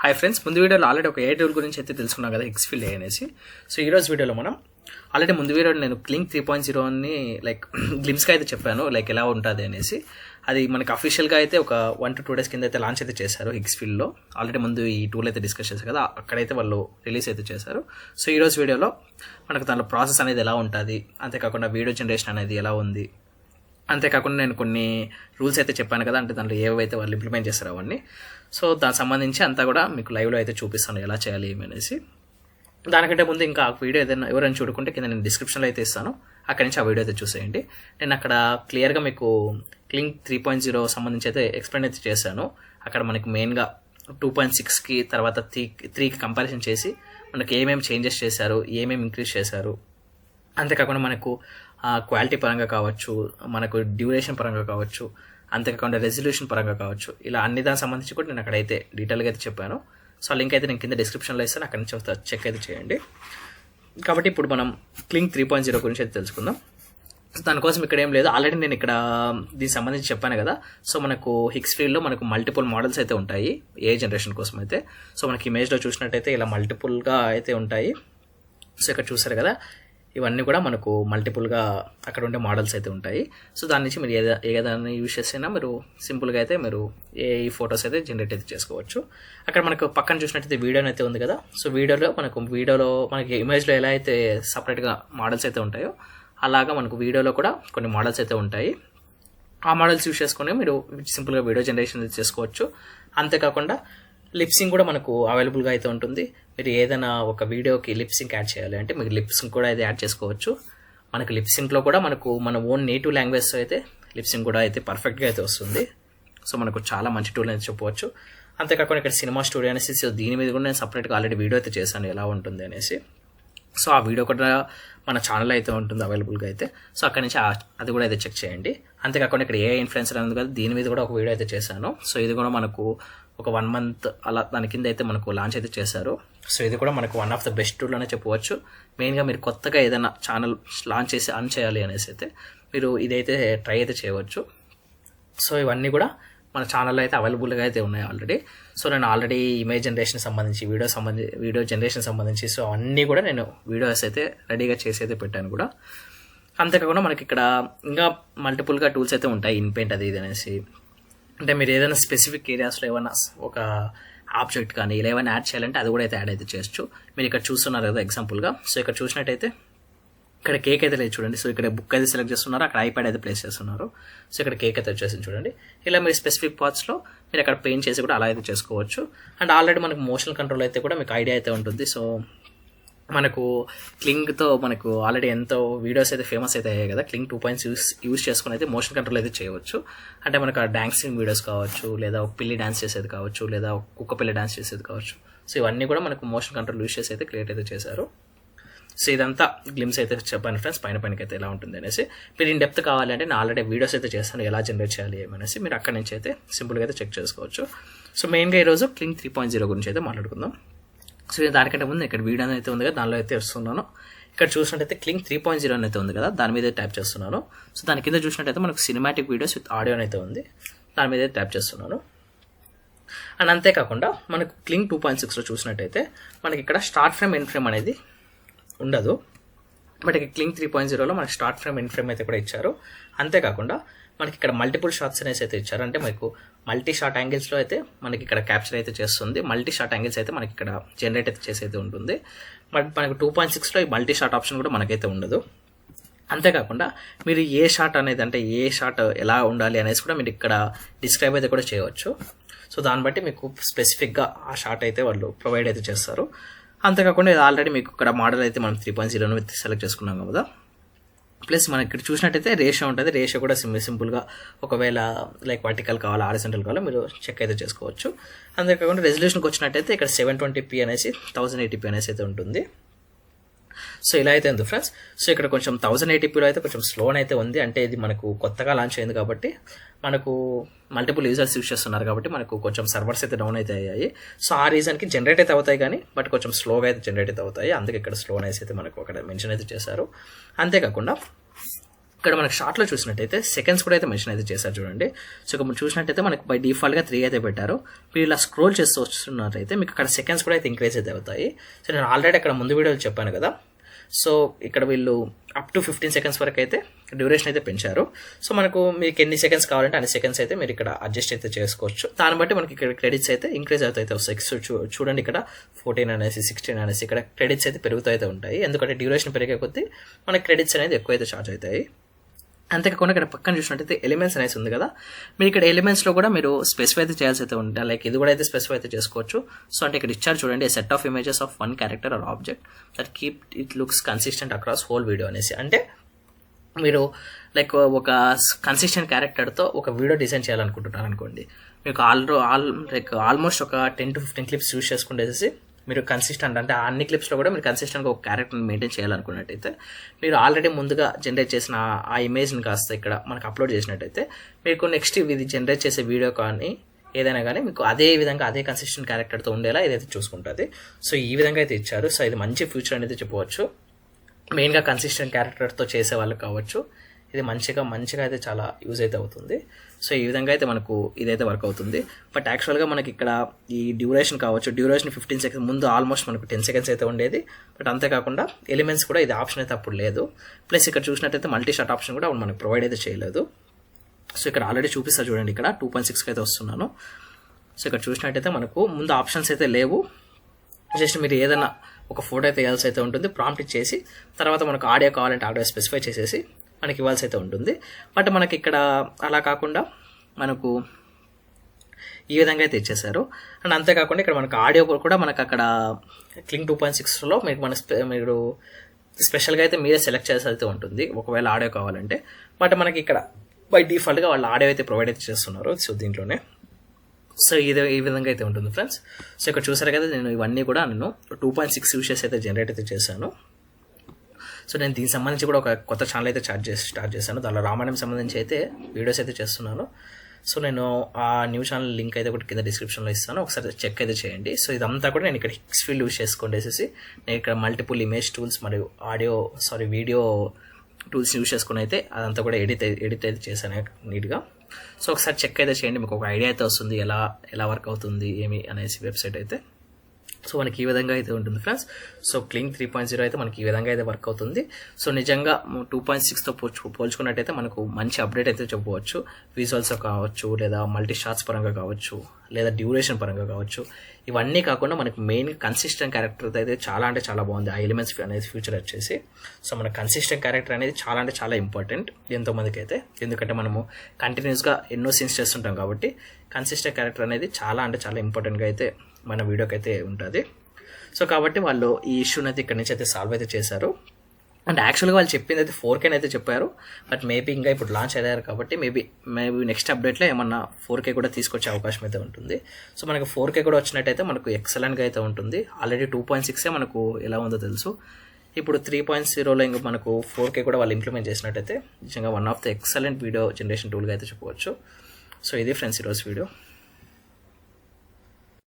Hi friends, ముందు వీడియోలో already ఒక ఏ టూల్ గురించి అయితే తెలుసుకున్నాం కదా, ఎక్స్ఫిల్ అనేసి. సో ఈ రోజు వీడియోలో మనం ఆల్రెడీ ముందు వీడియోలో నేను క్లింక్ 3.0 అని లైక్ గ్లిమ్స్గా అయితే చెప్పాను, లైక్ ఎలా ఉంటుంది అనేసి. అది మనకి అఫీషియల్గా అయితే ఒక 1 to 2 days కింద అయితే లాంచ్ అయితే చేశారు ఎక్స్ఫిల్లో. ఆల్రెడీ ముందు ఈ టూల్ అయితే డిస్కస్ చేశారు కదా, అక్కడైతే వాళ్ళు రిలీజ్ అయితే చేశారు. సో ఈ రోజు వీడియోలో మనకు దాంట్లో ప్రాసెస్ అనేది ఎలా ఉంటుంది, అంతేకాకుండా వీడియో జనరేషన్ అనేది ఎలా ఉంది, అంతేకాకుండా నేను కొన్ని రూల్స్ అయితే చెప్పాను కదా, అంటే దాంట్లో ఏవైతే వాళ్ళు ఇంప్లిమెంట్ చేస్తారు అవన్నీ. సో దానికి సంబంధించి అంతా కూడా మీకు లైవ్లో అయితే చూపిస్తాను ఎలా చేయాలి ఏమనేసి. దానికంటే ముందు ఇంకా ఆ వీడియో ఏదైనా ఎవరైనా చూడుకుంటే కింద నేను డిస్క్రిప్షన్లో అయితే ఇస్తాను, అక్కడి నుంచి ఆ వీడియో అయితే చూసేయండి. నేను అక్కడ క్లియర్గా మీకు క్లింక్ 3.0 సంబంధించి అయితే ఎక్స్ప్లెయిన్ అయితే చేశాను. అక్కడ మనకి మెయిన్గా 2.6కి తర్వాత 3కి కంపారిజన్ చేసి మనకి ఏమేమి చేంజెస్ చేశారు, ఏమేమి ఇంక్రీజ్ చేశారు, అంతేకాకుండా మనకు క్వాలిటీ పరంగా కావచ్చు, మనకు డ్యూరేషన్ పరంగా కావచ్చు, అంతేకాకుండా రెజల్యూషన్ పరంగా కావచ్చు, ఇలా అన్ని దానికి సంబంధించి కూడా నేను అక్కడైతే డీటెయిల్గా అయితే చెప్పాను. సో లింక్ అయితే నేను కింద డిస్క్రిప్షన్లో ఇస్తాను, అక్కడి నుంచి చెక్ అయితే చేయండి. కాబట్టి ఇప్పుడు మనం క్లింక్ 3.0 గురించి అయితే తెలుసుకుందాం. దానికోసం ఇక్కడ ఏం లేదు, ఆల్రెడీ నేను ఇక్కడ దీనికి సంబంధించి చెప్పాను కదా. సో మనకు ఎక్స్ఫిల్లో మనకు మల్టిపుల్ మోడల్స్ అయితే ఉంటాయి ఏ జనరేషన్ కోసం అయితే. సో మనకి ఇమేజ్లో చూసినట్టయితే ఇలా మల్టిపుల్గా అయితే ఉంటాయి. సో ఇక్కడ చూసారు కదా, ఇవన్నీ కూడా మనకు మల్టిపుల్గా అక్కడ ఉండే మోడల్స్ అయితే ఉంటాయి. సో దాని నుంచి మీరు ఏదైనా యూజ్ చేసినా మీరు సింపుల్గా అయితే మీరు ఈ ఫొటోస్ అయితే జనరేట్ అయితే చేసుకోవచ్చు. అక్కడ మనకు పక్కన చూసినట్టయితే వీడియో అయితే ఉంది కదా. సో వీడియోలో మనకి ఇమేజ్లో ఎలా అయితే సపరేట్గా మోడల్స్ అయితే ఉంటాయో, అలాగా మనకు వీడియోలో కూడా కొన్ని మోడల్స్ అయితే ఉంటాయి. ఆ మోడల్స్ యూజ్ చేసుకుని మీరు సింపుల్గా వీడియో జనరేషన్ చేసుకోవచ్చు. అంతేకాకుండా లిప్సింగ్ కూడా మనకు అవైలబుల్గా అయితే ఉంటుంది. మీరు ఏదైనా ఒక వీడియోకి లిప్సింగ్ యాడ్ చేయాలి అంటే మీకు లిప్సింగ్ కూడా అయితే యాడ్ చేసుకోవచ్చు. మనకు లిప్సింగ్లో కూడా మనకు మన ఓన్ నేటివ్ లాంగ్వేజ్తో అయితే లిప్సింగ్ కూడా అయితే పర్ఫెక్ట్గా అయితే వస్తుంది. సో మనకు చాలా మంచి టూల్ అయితే చెప్పవచ్చు. అంతేకాకుండా ఇక్కడ సినిమా స్టూడియో అనేసి, సో దీని మీద కూడా నేను సపరేట్గా ఆల్రెడీ వీడియో అయితే చేశాను ఎలా ఉంటుంది అనేసి. సో ఆ వీడియో కూడా మన ఛానల్ అయితే ఉంటుంది అవైలబుల్గా అయితే. సో అక్కడి నుంచి అది కూడా అయితే చెక్ చేయండి. అంతేకాకుండా ఇక్కడ ఏ ఇన్ఫ్లుయెన్సర్ అనేది కదా, దీని మీద కూడా ఒక వీడియో అయితే చేశాను. సో ఇది కూడా మనకు ఒక 1 month అలా దాని కింద అయితే మనకు లాంచ్ అయితే చేశారు. సో ఇది కూడా మనకు one of the best tool అనే చెప్పవచ్చు. మెయిన్గా మీరు కొత్తగా ఏదైనా ఛానల్ లాంచ్ చేసి ఆన్ చేయాలి అనేసి అయితే మీరు ఇదైతే ట్రై అయితే చేయవచ్చు. సో ఇవన్నీ కూడా మన ఛానల్లో అయితే అవైలబుల్గా అయితే ఉన్నాయి ఆల్రెడీ. సో నేను ఆల్రెడీ ఇమేజ్ జనరేషన్ సంబంధించి వీడియో జనరేషన్ సంబంధించి సో అన్నీ కూడా నేను వీడియోస్ అయితే రెడీగా చేసి అయితే పెట్టాను కూడా. అంతేకాకుండా మనకి ఇక్కడ ఇంకా మల్టిపుల్గా టూల్స్ అయితే ఉంటాయి, ఇన్పెయింట్ అది ఇది అనేసి. అంటే మీరు ఏదైనా స్పెసిఫిక్ ఏరియాస్లో ఏమైనా ఒక ఆబ్జెక్ట్ కానీ ఇలా ఏమైనా యాడ్ చేయాలంటే అది కూడా అయితే యాడ్ అయితే చేయొచ్చు. మీరు ఇక్కడ చూస్తున్నారు కదా ఎగ్జాంపుల్గా. సో ఇక్కడ చూసినట్టయితే ఇక్కడ కేక్ అయితే లేదు చూడండి. సో ఇక్కడ బుక్ అయితే సెలెక్ట్ చేస్తున్నారు, అక్కడ ఐప్యాడ్ అయితే ప్లేస్ చేస్తున్నారు. సో ఇక్కడ కేక్ అయితే వచ్చేసింది చూడండి. ఇలా మీరు స్పెసిఫిక్ పార్ట్స్లో మీరు అక్కడ పెయింట్ చేసి కూడా అలా అయితే చేసుకోవచ్చు. అండ్ ఆల్రెడీ మనకు మోషన్ కంట్రోల్ అయితే కూడా మీకు ఐడియా అయితే ఉంటుంది. సో మనకు క్లింక్తో మనకు ఆల్రెడీ ఎంతో వీడియోస్ అయితే ఫేమస్ అయితే అయ్యాయి కదా. క్లింక్ 2.0 యూస్ చేసుకుని అయితే మోషన్ కంట్రోల్ అయితే చేయవచ్చు. అంటే మనకు డాన్సింగ్ వీడియోస్ కావచ్చు, లేదా ఒక పిల్లి డాన్స్ చేసేది కావచ్చు, లేదా కుక్క పిల్లి డాన్స్ చేసేది కావచ్చు. సో ఇవన్నీ కూడా మనకు మోషన్ కంట్రోల్ యూస్ చేసి అయితే క్రియేట్ అయితే చేశారు. సో ఇదంతా గ్లిమ్స్ అయితే చెప్పాను ఫ్రెండ్స్, పైనకి అయితే ఎలా ఉంటుంది అనేసి. మీరు ఇన్ డెప్త్ కావాలంటే నేను ఆల్రెడీ వీడియోస్ అయితే చేస్తాను ఎలా జనరేట్ చేయాలి ఏమనేసి. మీరు అక్కడి నుంచి అయితే సింపుల్గా అయితే చెక్ చేసుకోవచ్చు. సో మెయిన్గా ఈరోజు క్లింక్ 3.0 గురించి అయితే మాట్లాడుకుందాం. సో దానికంటే ముందు ఇక్కడ వీడియో అయితే ఉంది కదా, దానిలో అయితే వస్తున్నాను. ఇక్కడ చూసినట్టయితే క్లింక్ 3.0 అని అయితే ఉంది కదా, దాని మీద ట్యాప్ చేస్తున్నాను. సో దాని కింద చూసినట్టయితే మనకు సినిమాటిక్ వీడియోస్ విత్ ఆడియో అయితే ఉంది, దాని మీద ట్యాప్ చేస్తున్నాను. అండ్ అంతేకాకుండా మనకు క్లింక్ 2.6లో చూసినట్టయితే మనకి ఇక్కడ స్టార్ట్ ఫ్రేమ్ ఎండ్ ఫ్రేమ్ అనేది ఉండదు. బట్ ఇక్కడ క్లింక్ 3.0లో మనకి స్టార్ట్ ఫ్రేమ్ ఎండ్ ఫ్రేమ్ అయితే కూడా ఇచ్చారు. అంతేకాకుండా మనకి ఇక్కడ మల్టిపుల్ షాట్స్ అనేసి అయితే ఇచ్చారు. అంటే మనకు మల్టీ షాట్ యాంగిల్స్లో అయితే మనకి ఇక్కడ క్యాప్చర్ అయితే చేస్తుంది. మల్టీ షాట్ యాంగిల్స్ అయితే మనకి ఇక్కడ జనరేట్ అయితే చేసి అయితే ఉంటుంది. బట్ మనకు 2.6లో ఈ మల్టీ షాట్ ఆప్షన్ కూడా మనకైతే ఉండదు. అంతేకాకుండా మీరు ఏ షాట్ అనేది, అంటే ఏ షాట్ ఎలా ఉండాలి అనేసి కూడా మీరు ఇక్కడ డిస్క్రైబ్ అయితే కూడా చేయవచ్చు. సో దాన్ని బట్టి మీకు స్పెసిఫిక్గా ఆ షాట్ అయితే వాళ్ళు ప్రొవైడ్ అయితే చేస్తారు. అంతేకాకుండా ఇది ఆల్రెడీ మీకు ఇక్కడ మోడల్ అయితే మనం 3.0 సెలెక్ట్ చేసుకున్నాం కదా. ప్లస్ మనకి ఇక్కడ చూసినట్టయితే రేషియో ఉంటుంది. రేషియో కూడా సింపుల్గా ఒకవేళ లైక్ వర్టికల్ కావాలా, హారిజాంటల్ కావాలా మీరు చెక్ అయితే చేసుకోవచ్చు. అంతేకాకుండా రెజల్యూషన్కి వచ్చినట్టయితే ఇక్కడ 720p అనేసి 1080p అనేసి అయితే ఉంటుంది. సో ఇలా అయితే ఉంది ఫ్రెండ్స్. సో ఇక్కడ కొంచెం 1080pలో అయితే కొంచెం స్లోన్ అయితే ఉంది. అంటే ఇది మనకు కొత్తగా లాంచ్ అయింది కాబట్టి మనకు మల్టిపుల్ యూజర్స్ యూజ్ చేస్తున్నారు కాబట్టి మనకు కొంచెం సర్వర్స్ అయితే డౌన్ అయితే అయ్యాయి. సో ఆ రీజన్కి జనరేట్ అయితే అవుతాయి కానీ బట్ కొంచెం స్లోగా అయితే జనరేట్ అయితే అవుతాయి. అందుకే ఇక్కడ స్లోనెస్ అయితే మనకు అక్కడ మెన్షన్ అయితే చేశారు. అంతేకాకుండా ఇక్కడ మనకి షార్ట్లో చూసినట్టయితే సెకండ్స్ కూడా అయితే మెన్షన్ అయితే చేశారు చూడండి. సో ఇక్కడ మనం చూసినట్టయితే మనకి బై డిఫాల్ట్గా 3 అయితే పెట్టారు. మీరు ఇలా స్క్రోల్ చేస్తూ వస్తున్నట్టయితే మీకు అక్కడ సెకండ్స్ కూడా అయితే ఇంక్రీజ్ అయితే అవుతాయి. సో నేను ఆల్రెడీ అక్కడ ముందు వీడియోలో చెప్పాను కదా. సో ఇక్కడ వీళ్ళు అప్ టు 15 సెకండ్స్ వరకు అయితే డ్యూరేషన్ అయితే పెంచారు. సో మనకు మీకు ఎన్ని సెకండ్స్ కావాలంటే అన్ని సెకండ్స్ అయితే మీరు ఇక్కడ అడ్జస్ట్ అయితే చేసుకోవచ్చు. దాన్ని బట్టి మనకి ఇక్కడ క్రెడిట్స్ అయితే ఇంక్రీజ్ అవుతాయి వస్తాయి. సో చూడండి ఇక్కడ 14 అనేసి 16 అనేసి ఇక్కడ క్రెడిట్స్ అయితే పెరుగుతూ అయితే ఉంటాయి. ఎందుకంటే డ్యూరేషన్ పెరిగే కొద్దీ మనకి క్రెడిట్స్ అనేది ఎక్కువ అయితే ఛార్జ్ అవుతాయి. అంతేకాకుండా ఇక్కడ పక్కన చూసినట్టయితే ఎలిమెంట్స్ అనేసి ఉంది కదా. మీరు ఇక్కడ ఎలిమెంట్స్లో కూడా మీరు స్పెసిఫై అయితే చేయాల్సి అయితే ఉంటుంది. లైక్ ఇది కూడా అయితే స్పెసిఫై అయితే చేసుకోవచ్చు. సో అంటే ఇక్కడ ఇచ్చారు చూడండి, set of images of one character are object that keep it looks consistent across whole video అనేసి. అంటే మీరు లైక్ ఒక కన్సిస్టెంట్ క్యారెక్టర్తో ఒక వీడియో డిజైన్ చేయాలనుకుంటున్నారు అనుకోండి. మీకు ఆల్మోస్ట్ ఒక 10 to 15 క్లిప్స్ యూస్ చేసుకుంటేసి మీరు కన్సిస్టెంట్ అంటే అన్ని క్లిప్స్లో కూడా మీరు కన్సిస్టెంట్గా ఒక క్యారెక్టర్ని మెయింటైన్ చేయాలనుకున్నట్టయితే మీరు ఆల్రెడీ ముందుగా జనరేట్ చేసిన ఆ ఇమేజ్ని కాస్త ఇక్కడ మనకు అప్లోడ్ చేసినట్టయితే మీకు నెక్స్ట్ ఇది జనరేట్ చేసే వీడియో కానీ ఏదైనా కానీ మీకు అదే విధంగా అదే కన్సిస్టెంట్ క్యారెక్టర్తో ఉండేలా ఇదైతే చూసుకుంటుంది. సో ఈ విధంగా అయితే ఇచ్చారు. సో ఇది మంచి ఫ్యూచర్ అనేది చెప్పవచ్చు. మెయిన్గా కన్సిస్టెంట్ క్యారెక్టర్తో చేసే వాళ్ళకి కావచ్చు, ఇది మంచిగా అయితే చాలా యూజ్ అయితే అవుతుంది. సో ఈ విధంగా అయితే మనకు ఇదైతే వర్క్ అవుతుంది. బట్ యాక్చువల్గా మనకి ఇక్కడ ఈ డ్యూరేషన్ కావచ్చు, డ్యూరేషన్ 15 సెకండ్స్ ముందు ఆల్మోస్ట్ మనకు 10 సెకండ్స్ అయితే ఉండేది. బట్ అంతేకాకుండా ఎలిమెంట్స్ కూడా ఇది ఆప్షన్ అయితే అప్పుడు లేదు. ప్లస్ ఇక్కడ చూసినట్టయితే మల్టీ షాట్ ఆప్షన్ కూడా మనకు ప్రొవైడ్ అయితే చేయలేదు. సో ఇక్కడ ఆల్రెడీ చూపిస్తా చూడండి, ఇక్కడ 2.6 అయితే వస్తున్నాను. సో ఇక్కడ చూసినట్టయితే మనకు ముందు ఆప్షన్స్ అయితే లేవు. జస్ట్ మీరు ఏదైనా ఒక ఫోటో అయితే ఇవ్వాల్సి అయితే ఉంటుంది, ప్రాంప్ట్ ఇచ్చేసి తర్వాత మనకు ఆడియో కావాలంటే ఆడియో స్పెసిఫై చేసేసి మనకి ఇవ్వాల్సి అయితే ఉంటుంది. బట్ మనకి ఇక్కడ అలా కాకుండా మనకు ఈ విధంగా అయితే ఇచ్చేసారు. అండ్ అంతేకాకుండా ఇక్కడ మనకు ఆడియో కూడా మనకు అక్కడ క్లింగ్ 2.6లో మీరు స్పెషల్గా అయితే మీరే సెలెక్ట్ చేయాల్సి అయితే ఉంటుంది ఒకవేళ ఆడియో కావాలంటే. బట్ మనకి ఇక్కడ బై డిఫాల్ట్గా వాళ్ళు ఆడియో అయితే ప్రొవైడ్ అయితే చేస్తున్నారు. సో దీంట్లోనే సో ఈ విధంగా అయితే ఉంటుంది ఫ్రెండ్స్. సో ఇక్కడ చూసారు కదా, నేను ఇవన్నీ కూడా 2.6 యూస్ చేసి అయితే జనరేట్ అయితే చేశాను. సో నేను దీనికి సంబంధించి కూడా ఒక కొత్త ఛానల్ అయితే స్టార్ట్ చేశాను. దానిలో రామాయణం సంబంధించి అయితే వీడియోస్ అయితే చేస్తున్నాను. సో నేను ఆ న్యూ ఛానల్ లింక్ అయితే కూడా కింద డిస్క్రిప్షన్లో ఇస్తాను, ఒకసారి చెక్ అయితే చేయండి. సో ఇదంతా కూడా నేను ఇక్కడ హిక్స్ఫీల్డ్ యూస్ చేసుకునేసి నేను ఇక్కడ మల్టిపుల్ ఇమేజ్ టూల్స్ మరియు వీడియో టూల్స్ యూస్ చేసుకుని అయితే అదంతా కూడా ఎడిట్ అయితే చేశాను నీట్గా. సో ఒకసారి చెక్ అయితే చేయండి, మీకు ఒక ఐడియా అయితే వస్తుంది ఎలా వర్క్ అవుతుంది ఏమి అనేసి వెబ్సైట్ అయితే. సో మనకి ఈ విధంగా అయితే ఉంటుంది ఫ్రెండ్స్. సో క్లింగ్ 3.0 అయితే మనకి ఈ విధంగా అయితే వర్క్ అవుతుంది. సో నిజంగా 2.6తో పోల్చుకున్నట్టయితే మనకు మంచి అప్డేట్ అయితే చెప్పవచ్చు. విజువల్స్ కావచ్చు, లేదా మల్టీ షాట్స్ పరంగా కావచ్చు, లేదా డ్యూరేషన్ పరంగా కావచ్చు. ఇవన్నీ కాకుండా మనకి మెయిన్ కన్సిస్టెంట్ క్యారెక్టర్ అయితే చాలా బాగుంది. ఆ ఎలిమెంట్స్ అనేది ఫ్యూచర్ వచ్చేసి. సో మన కన్సిస్టెంట్ క్యారెక్టర్ అనేది చాలా ఇంపార్టెంట్ ఎంతోమందికి అయితే. ఎందుకంటే మనము కంటిన్యూస్గా ఎన్నో సీన్స్ చేస్తుంటాం కాబట్టి కన్సిస్టెంట్ క్యారెక్టర్ అనేది చాలా ఇంపార్టెంట్గా అయితే మన వీడియోకి అయితే ఉంటుంది. సో కాబట్టి వాళ్ళు ఈ ఇష్యూని అయితే ఇక్కడ నుంచి అయితే సాల్వ్ అయితే చేశారు. అండ్ యాక్చువల్గా వాళ్ళు చెప్పింది అయితే 4K అయితే చెప్పారు. బట్ మేబీ ఇంకా ఇప్పుడు లాంచ్ అయ్యారు కాబట్టి మేబీ నెక్స్ట్ అప్డేట్లో ఏమన్నా 4K కూడా తీసుకొచ్చే అవకాశం అయితే ఉంటుంది. సో మనకు 4K కూడా వచ్చినట్టయితే మనకు ఎక్సలెంట్గా అయితే ఉంటుంది. ఆల్రెడీ 2.6 మనకు ఎలా ఉందో తెలుసు. ఇప్పుడు 3.0లో ఇంకా మనకు 4K కూడా వాళ్ళు ఇంప్లిమెంట్ చేసినట్టయితే నిజంగా one of the excellent video generation టూల్గా అయితే చెప్పవచ్చు. సో ఇది ఫ్రెండ్స్ ఈరోజు వీడియో.